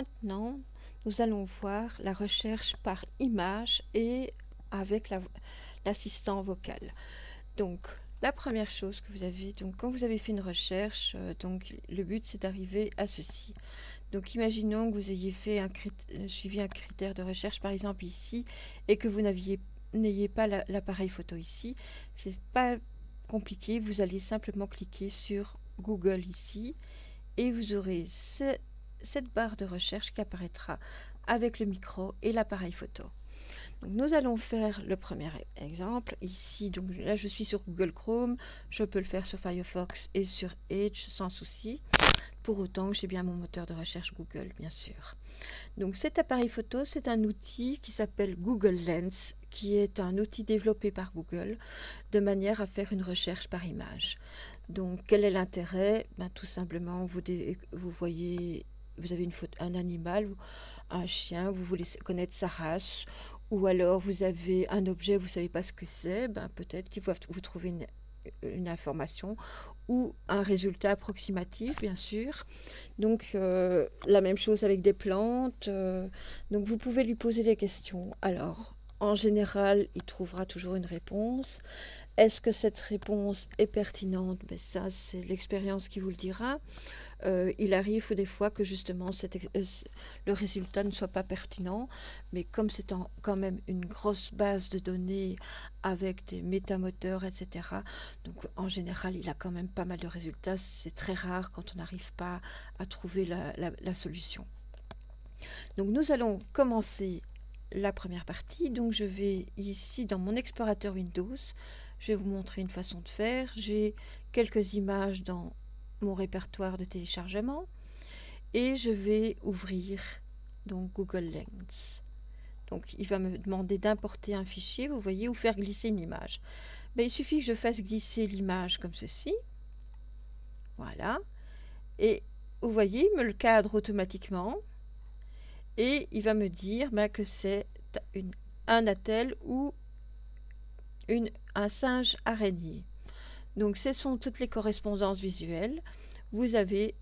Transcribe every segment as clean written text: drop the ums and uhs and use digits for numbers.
maintenant, nous allons voir la recherche par image et avec l'assistant vocal. Donc, la première chose que vous avez, donc quand vous avez fait une recherche, donc le but c'est d'arriver à ceci. Donc, imaginons que vous ayez fait suivi un critère de recherche, par exemple ici, et que vous n'ayez pas l'appareil photo ici. C'est pas compliqué, vous allez simplement cliquer sur Google ici et vous aurez cette barre de recherche qui apparaîtra avec le micro et l'appareil photo. Donc nous allons faire le premier exemple ici. Donc là je suis sur Google Chrome, je peux le faire sur Firefox et sur Edge sans souci, pour autant que j'ai bien mon moteur de recherche Google bien sûr. Donc cet appareil photo, c'est un outil qui s'appelle Google Lens, qui est un outil développé par Google de manière à faire une recherche par image. Donc quel est l'intérêt? Tout simplement, vous voyez, vous avez un animal, un chien, vous voulez connaître sa race, ou alors vous avez un objet, vous ne savez pas ce que c'est, peut-être qu'il va vous trouver une information ou un résultat approximatif, bien sûr. Donc, la même chose avec des plantes. Donc, vous pouvez lui poser des questions. Alors, en général, il trouvera toujours une réponse. Est-ce que cette réponse est pertinente? Ça, c'est l'expérience qui vous le dira. Il arrive des fois que justement le résultat ne soit pas pertinent, mais comme c'est quand même une grosse base de données avec des métamoteurs, etc., donc en général, il a quand même pas mal de résultats. C'est très rare quand on n'arrive pas à trouver la solution. Donc nous allons commencer la première partie. Donc je vais ici dans mon explorateur Windows, je vais vous montrer une façon de faire. J'ai quelques images dans mon répertoire de téléchargement et je vais ouvrir donc Google Lens. Donc il va me demander d'importer un fichier, vous voyez, ou faire glisser une image. Il suffit que je fasse glisser l'image comme ceci. Voilà. Et vous voyez, il me le cadre automatiquement. Et il va me dire que c'est un attelle ou un singe araignée. Donc ce sont toutes les correspondances visuelles. Vous avez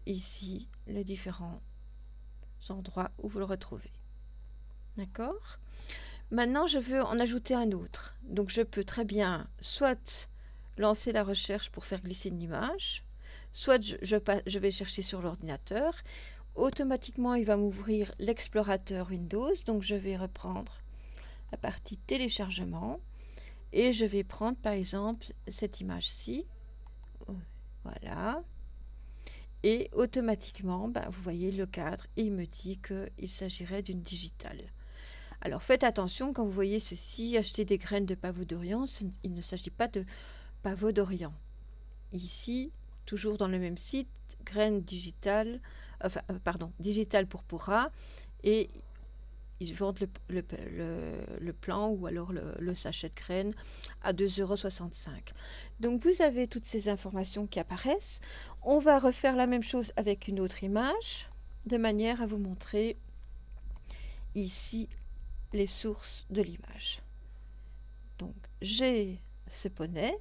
ici les différents endroits où vous le retrouvez. D'accord? Maintenant, je veux en ajouter un autre. Donc je peux très bien soit lancer la recherche pour faire glisser une image, soit je vais chercher sur l'ordinateur. Automatiquement, il va m'ouvrir l'explorateur Windows. Donc je vais reprendre la partie téléchargement et je vais prendre par exemple cette image-ci. Voilà. Et automatiquement, vous voyez le cadre, et il me dit qu'il s'agirait d'une digitale. Alors faites attention quand vous voyez ceci, acheter des graines de pavot d'Orient, il ne s'agit pas de pavot d'Orient. Ici, toujours dans le même site, graines digitales, digital purpura, et ils vendent le plan ou alors le sachet de graines à 2,65 €. Donc vous avez toutes ces informations qui apparaissent. On va refaire la même chose avec une autre image, de manière à vous montrer ici les sources de l'image. Donc j'ai ce poney,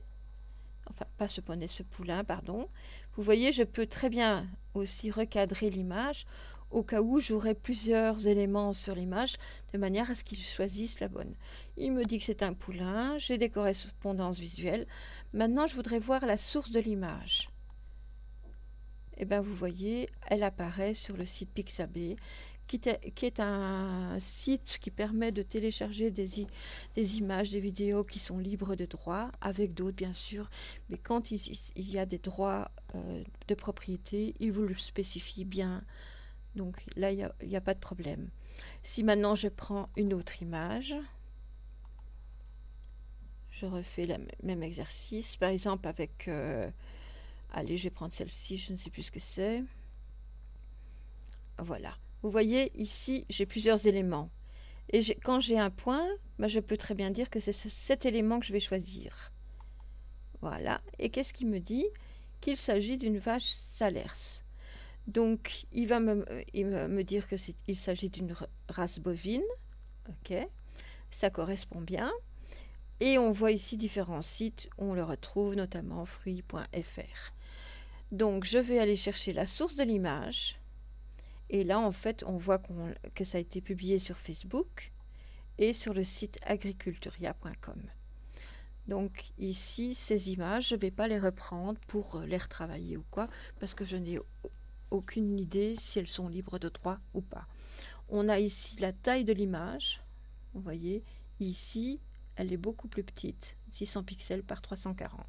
enfin pas ce poney, ce poulain, pardon. Vous voyez, je peux très bien aussi recadrer l'image au cas où j'aurai plusieurs éléments sur l'image, de manière à ce qu'il choisisse la bonne. Il me dit que c'est un poulain, j'ai des correspondances visuelles. Maintenant, je voudrais voir la source de l'image. Et vous voyez, elle apparaît sur le site Pixabay, qui est un site qui permet de télécharger des images, des vidéos qui sont libres de droit, avec d'autres bien sûr, mais quand il y a des droits de propriété, il vous le spécifie bien. Donc là, il n'y a pas de problème. Si maintenant je prends une autre image, je refais le même exercice, par exemple avec... allez, je vais prendre celle-ci, je ne sais plus ce que c'est. Voilà. Vous voyez, ici, j'ai plusieurs éléments. Et quand j'ai un point, je peux très bien dire que c'est cet élément que je vais choisir. Voilà. Et qu'est-ce qu'il me dit? Qu'il s'agit d'une vache Salers. Donc, il va me dire qu'il s'agit d'une race bovine. Ok, ça correspond bien. Et on voit ici différents sites où on le retrouve, notamment fruits.fr. Donc, je vais aller chercher la source de l'image. Et là, en fait, on voit que ça a été publié sur Facebook et sur le site agriculturia.com. Donc ici, ces images, je ne vais pas les reprendre pour les retravailler ou quoi, parce que je n'ai aucune idée si elles sont libres de droit ou pas. On a ici la taille de l'image. Vous voyez, ici, elle est beaucoup plus petite, 600 pixels par 340.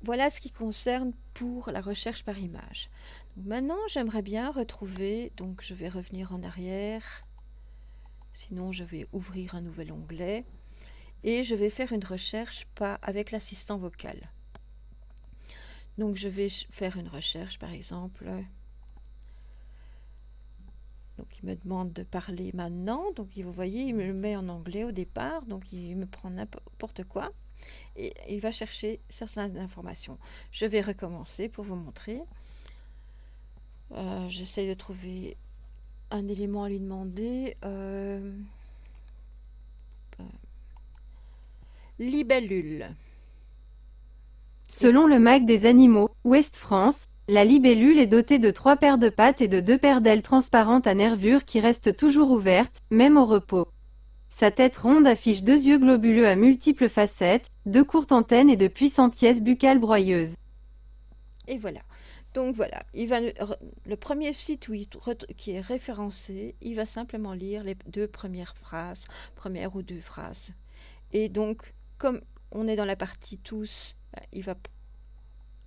Voilà ce qui concerne pour la recherche par image. Donc maintenant, j'aimerais bien retrouver, donc je vais revenir en arrière, sinon je vais ouvrir un nouvel onglet, et je vais faire une recherche avec l'assistant vocal. Donc je vais faire une recherche, par exemple. Donc il me demande de parler maintenant, donc vous voyez, il me le met en anglais au départ, donc il me prend n'importe quoi, et il va chercher certaines informations. Je vais recommencer pour vous montrer. J'essaie de trouver un élément à lui demander. Libellule. Selon le MAC des animaux, Ouest France, la libellule est dotée de 3 paires de pattes et de 2 paires d'ailes transparentes à nervures qui restent toujours ouvertes, même au repos. Sa tête ronde affiche 2 yeux globuleux à multiples facettes, 2 courtes antennes et de puissantes pièces buccales broyeuses. Et voilà. Donc voilà, le premier site qui est référencé, il va simplement lire les 2 premières phrases, première ou 2 phrases. Et donc, comme on est dans la partie tous, il va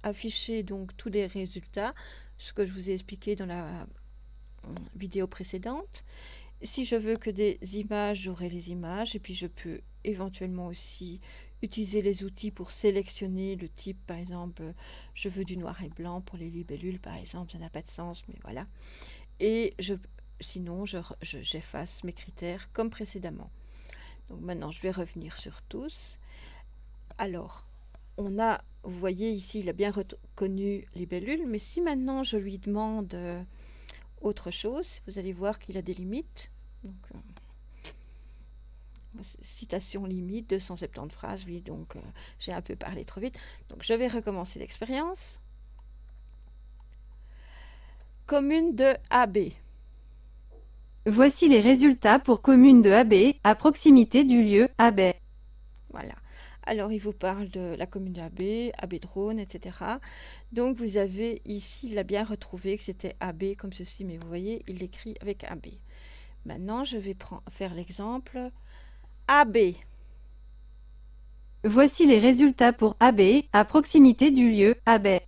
afficher donc tous les résultats, ce que je vous ai expliqué dans la vidéo précédente. Si je veux que des images, j'aurai les images, et puis je peux éventuellement aussi utiliser les outils pour sélectionner le type. Par exemple, je veux du noir et blanc pour les libellules, par exemple, ça n'a pas de sens, mais voilà. Et sinon, j'efface mes critères comme précédemment. Donc maintenant, je vais revenir sur tous. Alors, vous voyez ici, il a bien reconnu libellule, mais si maintenant je lui demande autre chose, vous allez voir qu'il a des limites. Donc, citation limite, 270 phrases, oui, donc j'ai un peu parlé trop vite. Donc je vais recommencer l'expérience. Commune de AB. Voici les résultats pour commune de AB, à proximité du lieu AB. Voilà. Alors, il vous parle de la commune de AB, AB Drone, etc. Donc, vous avez ici, il a bien retrouvé que c'était AB comme ceci, mais vous voyez, il l'écrit avec AB. Maintenant, je vais faire l'exemple AB. Voici les résultats pour AB, à proximité du lieu AB.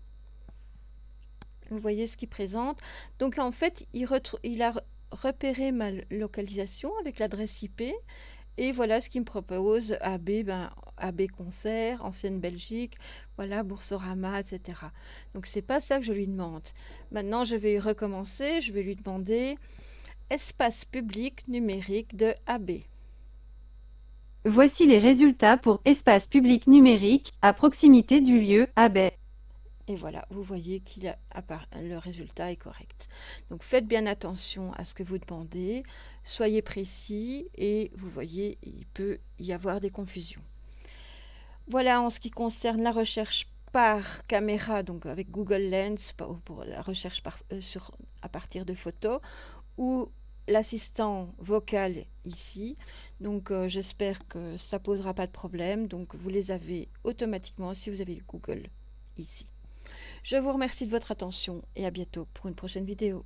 Vous voyez ce qu'il présente. Donc, en fait, il a repéré ma localisation avec l'adresse IP. Et voilà ce qu'il me propose. AB, AB Concert, Ancienne Belgique, voilà, Boursorama, etc. Donc, c'est pas ça que je lui demande. Maintenant, je vais recommencer. Je vais lui demander espace public numérique de AB. Voici les résultats pour espace public numérique, à proximité du lieu AB. Et voilà, vous voyez le résultat est correct. Donc faites bien attention à ce que vous demandez, soyez précis et vous voyez, il peut y avoir des confusions. Voilà en ce qui concerne la recherche par caméra, donc avec Google Lens pour la recherche à partir de photos, ou l'assistant vocal ici. Donc j'espère que ça ne posera pas de problème. Donc vous les avez automatiquement si vous avez Google ici. Je vous remercie de votre attention et à bientôt pour une prochaine vidéo.